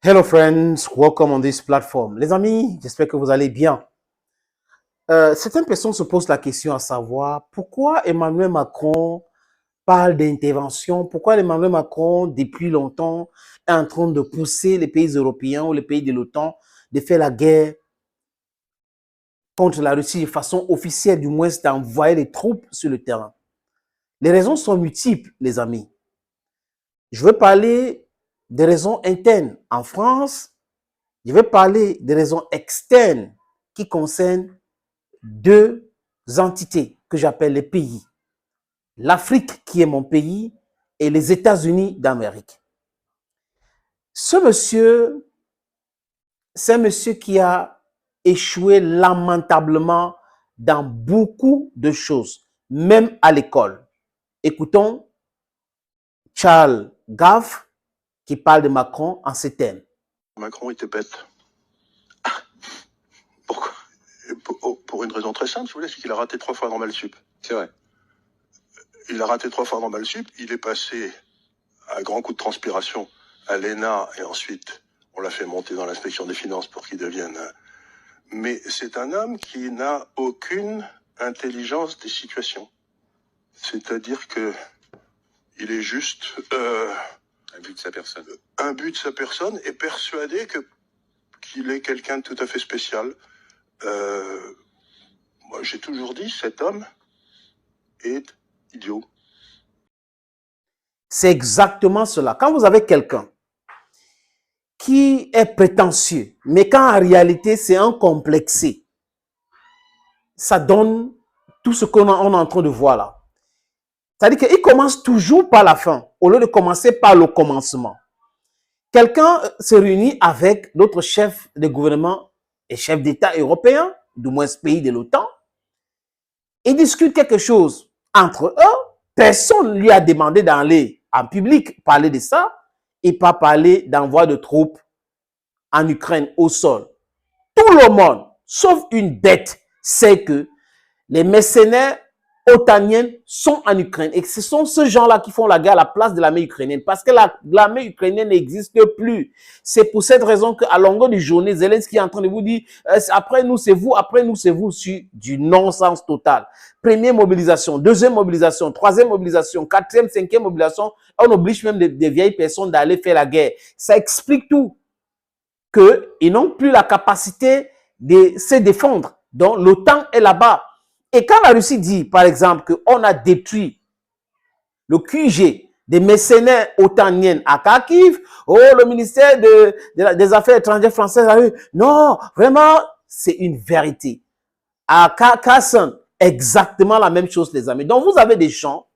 Hello friends, welcome on this platform. Les amis, j'espère que vous allez bien. Certaines personnes se posent la question à savoir pourquoi Emmanuel Macron parle d'intervention, pourquoi Emmanuel Macron, depuis longtemps, est en train de pousser les pays européens ou les pays de l'OTAN de faire la guerre contre la Russie de façon officielle, du moins d'envoyer les troupes sur le terrain. Les raisons sont multiples, les amis. Je veux parler des raisons internes. En France, je vais parler des raisons externes qui concernent deux entités que j'appelle les pays. L'Afrique, qui est mon pays, et les États-Unis d'Amérique. Ce monsieur, c'est un monsieur qui a échoué lamentablement dans beaucoup de choses, même à l'école. Écoutons Charles Gaff qui parle de Macron en ces termes. Macron était bête. Pourquoi? Pour une raison très simple, si vous voulez, c'est qu'il a raté 3 fois Normal Sup. C'est vrai. Il a raté 3 fois Normal Sup. Il est passé à grand coup de transpiration à l'ENA et ensuite on l'a fait monter dans l'inspection des finances pour qu'il devienne. Mais c'est un homme qui n'a aucune intelligence des situations. C'est-à-dire que il est juste Un but de sa personne. un but de sa personne et persuadé qu'il est quelqu'un de tout à fait spécial. Moi, j'ai toujours dit, cet homme est idiot. C'est exactement cela. Quand vous avez quelqu'un qui est prétentieux, mais quand en réalité c'est un complexé, ça donne tout ce qu'on est en train de voir là. C'est-à-dire qu'il commence toujours par la fin, au lieu de commencer par le commencement. Quelqu'un se réunit avec d'autres chefs de gouvernement et chefs d'État européens, du moins pays de l'OTAN, et discutent quelque chose entre eux. Personne ne lui a demandé d'aller en public parler de ça et pas parler d'envoi de troupes en Ukraine au sol. Tout le monde, sauf une bête, sait que les mercenaires otaniens sont en Ukraine et que ce sont ces gens-là qui font la guerre à la place de l'armée ukrainienne parce que l'armée ukrainienne n'existe plus. C'est pour cette raison qu'à longueur de journée, Zelensky est en train de vous dire après nous c'est vous, après nous c'est vous, sur du non-sens total. Première mobilisation, deuxième mobilisation, troisième mobilisation, quatrième, cinquième mobilisation, on oblige même des vieilles personnes d'aller faire la guerre. Ça explique tout. Qu'ils n'ont plus la capacité de se défendre. Donc l'OTAN est là-bas. Et quand la Russie dit, par exemple, qu'on a détruit le QG des mercenaires otaniennes à Kharkiv, oh, le ministère des Affaires étrangères français a eu, non, vraiment, c'est une vérité. À Kherson, exactement la même chose, les amis. Donc, vous avez des gens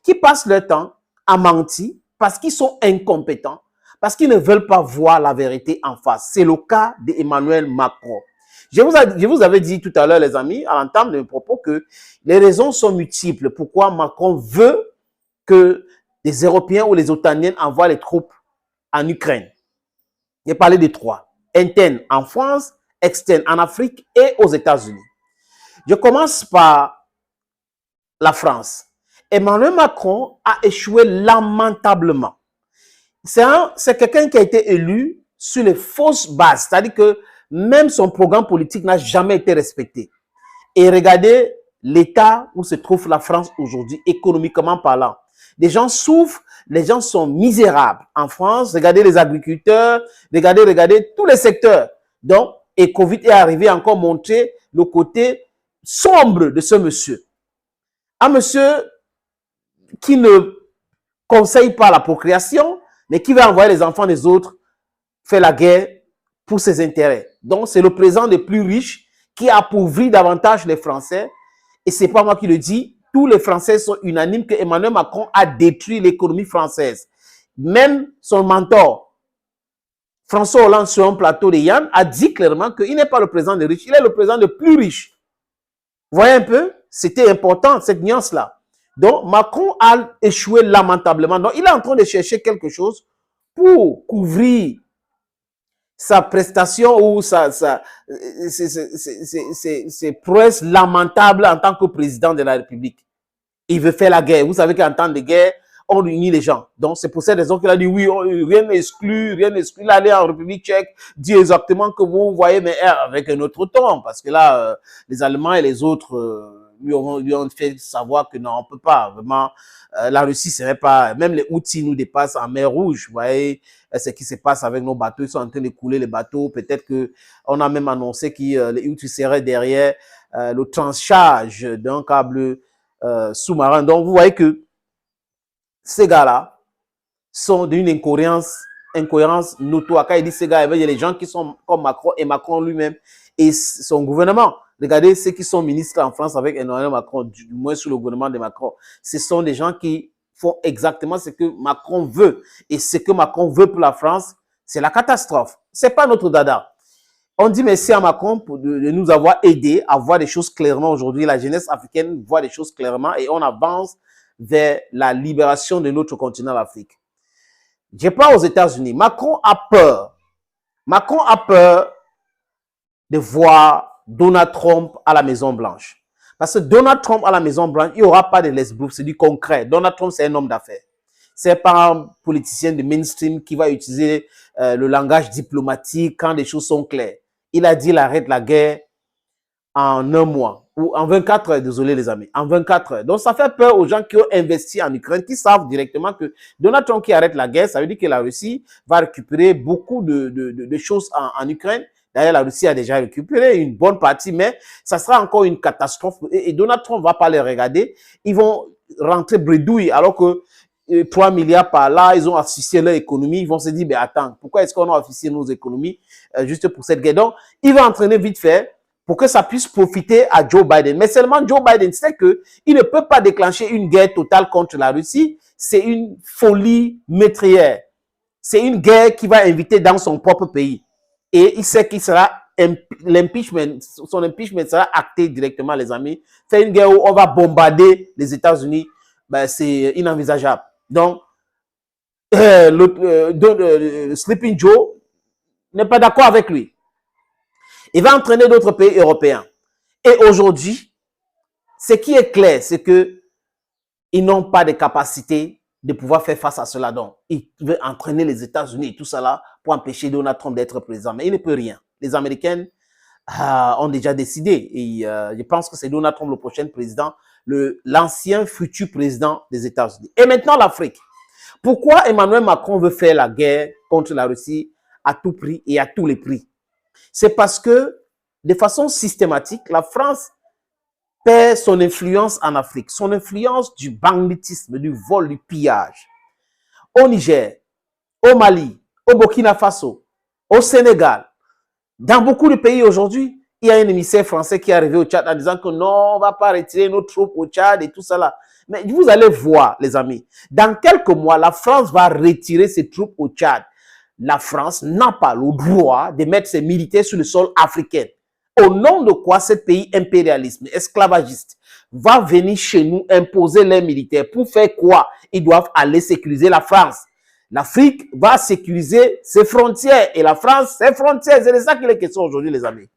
qui passent leur temps à mentir parce qu'ils sont incompétents, parce qu'ils ne veulent pas voir la vérité en face. C'est le cas d'Emmanuel Macron. Je vous avais dit tout à l'heure, les amis, à l'entame de mes propos, que les raisons sont multiples. Pourquoi Macron veut que les Européens ou les Otaniens envoient les troupes en Ukraine. J'ai parlé de trois. Interne en France, externe en Afrique et aux États-Unis. Je commence par la France. Emmanuel Macron a échoué lamentablement. C'est quelqu'un qui a été élu sur les fausses bases. C'est-à-dire que même son programme politique n'a jamais été respecté. Et regardez l'état où se trouve la France aujourd'hui, économiquement parlant. Les gens souffrent, les gens sont misérables. En France, regardez les agriculteurs, regardez tous les secteurs. Donc, et Covid est arrivé à encore montrer le côté sombre de ce monsieur. Un monsieur qui ne conseille pas la procréation, mais qui va envoyer les enfants des autres faire la guerre pour ses intérêts. Donc, c'est le président des plus riches qui appauvrit davantage les Français. Et ce n'est pas moi qui le dis. Tous les Français sont unanimes que Emmanuel Macron a détruit l'économie française. Même son mentor, François Hollande, sur un plateau de Yann, a dit clairement qu'il n'est pas le président des riches, il est le président des plus riches. Vous voyez un peu? C'était important, cette nuance-là. Donc, Macron a échoué lamentablement. Donc, il est en train de chercher quelque chose pour couvrir sa prestation ou ses prouesses lamentables en tant que président de la République. Il veut faire la guerre. Vous savez qu'en temps de guerre, on réunit les gens. Donc, c'est pour cette raison qu'il a dit oui, rien n'exclut, rien n'exclut. Il allait en République tchèque, dit exactement que vous voyez, mais avec un autre ton, parce que là, les Allemands et les autres lui ont fait savoir que non, on peut pas, vraiment, la Russie serait pas, même les Houthis nous dépassent en mer Rouge, vous voyez, ce qui se passe avec nos bateaux, ils sont en train de couler les bateaux, peut-être que on a même annoncé que les Houthis seraient derrière le tranchage d'un câble sous-marin. Donc, vous voyez que ces gars-là sont d'une incohérence notoire. Quand il dit ces gars, il y a les gens qui sont comme Macron et Macron lui-même et son gouvernement. Regardez ceux qui sont ministres en France avec Emmanuel Macron, du moins sous le gouvernement de Macron. Ce sont des gens qui font exactement ce que Macron veut. Et ce que Macron veut pour la France, c'est la catastrophe. C'est pas notre dada. On dit merci à Macron de nous avoir aidés à voir des choses clairement aujourd'hui. La jeunesse africaine voit des choses clairement et on avance vers la libération de notre continent, l'Afrique. Je parle aux États-Unis. Macron a peur. Macron a peur de voir Donald Trump à la Maison-Blanche. Parce que Donald Trump à la Maison-Blanche, il n'y aura pas de lesbos, c'est du concret. Donald Trump, c'est un homme d'affaires. C'est pas un politicien de mainstream qui va utiliser le langage diplomatique quand les choses sont claires. Il a dit qu'il arrête la guerre en un mois. Ou en 24 heures, désolé les amis, en 24 heures. Donc ça fait peur aux gens qui ont investi en Ukraine, qui savent directement que Donald Trump qui arrête la guerre, ça veut dire que la Russie va récupérer beaucoup de choses en Ukraine. D'ailleurs, la Russie a déjà récupéré une bonne partie, mais ça sera encore une catastrophe. Et Donald Trump ne va pas les regarder. Ils vont rentrer bredouille alors que 3 milliards par là, ils ont associé leur économie. Ils vont se dire, ben attends, pourquoi est-ce qu'on a associé nos économies juste pour cette guerre? Donc, il va entraîner vite fait pour que ça puisse profiter à Joe Biden. Mais seulement Joe Biden sait qu'il ne peut pas déclencher une guerre totale contre la Russie. C'est une folie meurtrière. C'est une guerre qu'il va inviter dans son propre pays. Et il sait qu'il sera, son impeachment sera acté directement, les amis. Faire une guerre où on va bombarder les États-Unis, ben, c'est inenvisageable. Donc, Sleeping Joe n'est pas d'accord avec lui. Il va entraîner d'autres pays européens. Et aujourd'hui, ce qui est clair, c'est que ils n'ont pas de capacité de pouvoir faire face à cela. Donc, il veut entraîner les États-Unis et tout ça là pour empêcher Donald Trump d'être président. Mais il ne peut rien. Les Américains ont déjà décidé. Et je pense que c'est Donald Trump le prochain président, l'ancien futur président des États-Unis. Et maintenant, l'Afrique. Pourquoi Emmanuel Macron veut faire la guerre contre la Russie à tout prix et à tous les prix? C'est parce que, de façon systématique, la France perd son influence en Afrique, son influence du banditisme, du vol, du pillage. Au Niger, au Mali, au Burkina Faso, au Sénégal, dans beaucoup de pays aujourd'hui, il y a un émissaire français qui est arrivé au Tchad en disant que non, on ne va pas retirer nos troupes au Tchad et tout ça là. Mais vous allez voir, les amis, dans quelques mois, la France va retirer ses troupes au Tchad. La France n'a pas le droit de mettre ses militaires sur le sol africain. Au nom de quoi ce pays impérialiste, esclavagiste, va venir chez nous imposer les militaires. Pour faire quoi? Ils doivent aller sécuriser la France. L'Afrique va sécuriser ses frontières et la France, ses frontières. C'est de ça qu'il est question aujourd'hui, les amis.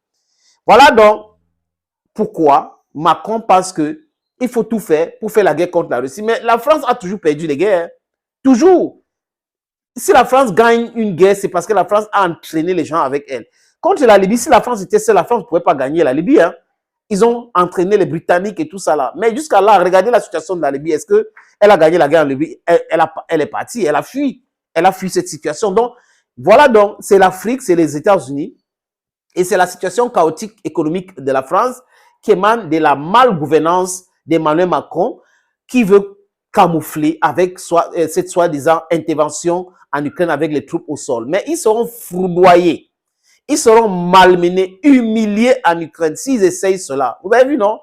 Voilà donc pourquoi Macron pense que il faut tout faire pour faire la guerre contre la Russie. Mais la France a toujours perdu les guerres. Hein. Toujours. Si la France gagne une guerre, c'est parce que la France a entraîné les gens avec elle. Contre la Libye, si la France était seule, la France ne pouvait pas gagner la Libye. Hein. Ils ont entraîné les Britanniques et tout ça là. Mais jusqu'à là, regardez la situation de la Libye. Est-ce qu'elle a gagné la guerre en Libye? Elle est partie, elle a fui. Elle a fui cette situation. Donc, voilà donc, c'est l'Afrique, c'est les États-Unis. Et c'est la situation chaotique économique de la France qui émane de la malgouvernance d'Emmanuel Macron qui veut camoufler avec cette soi-disant intervention en Ukraine avec les troupes au sol. Mais ils seront fourvoyés. Ils seront malmenés, humiliés en Ukraine s'ils essayent cela. Vous avez vu, non?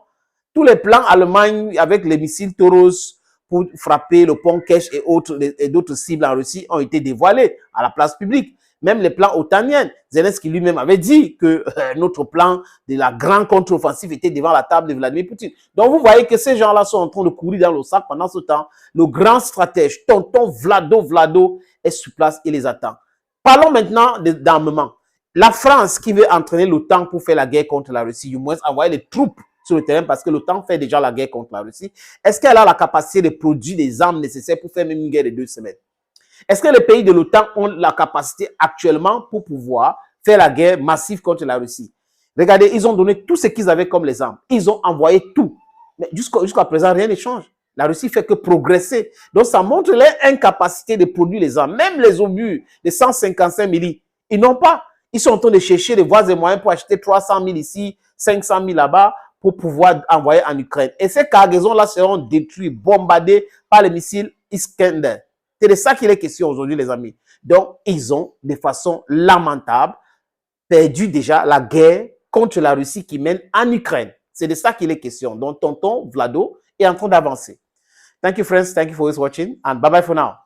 Tous les plans allemands avec les missiles Taurus pour frapper le pont Kerch et d'autres cibles en Russie ont été dévoilés à la place publique. Même les plans otaniens. Zelensky lui-même avait dit que notre plan de la grande contre-offensive était devant la table de Vladimir Poutine. Donc vous voyez que ces gens-là sont en train de courir dans le sac pendant ce temps. Le grand stratège, tonton Vlado est sur place et les attend. Parlons maintenant d'armement. La France qui veut entraîner l'OTAN pour faire la guerre contre la Russie, du moins envoyer les troupes sur le terrain parce que l'OTAN fait déjà la guerre contre la Russie. Est-ce qu'elle a la capacité de produire les armes nécessaires pour faire même une guerre de 2 semaines? Est-ce que les pays de l'OTAN ont la capacité actuellement pour pouvoir faire la guerre massive contre la Russie? Regardez, ils ont donné tout ce qu'ils avaient comme les armes. Ils ont envoyé tout. Mais jusqu'à présent, rien ne change. La Russie fait que progresser. Donc, ça montre leur incapacité de produire les armes. Même les obus de 155 milli, ils n'ont pas. Ils sont en train de chercher des voies et moyens pour acheter 300 000 ici, 500 000 là-bas, pour pouvoir envoyer en Ukraine. Et ces cargaisons-là seront détruites, bombardées par les missiles Iskander. C'est de ça qu'il est question aujourd'hui, les amis. Donc, ils ont, de façon lamentable, perdu déjà la guerre contre la Russie qui mène en Ukraine. C'est de ça qu'il est question. Donc, tonton Vlado est en train d'avancer. Thank you, friends. Thank you for watching. And bye-bye for now.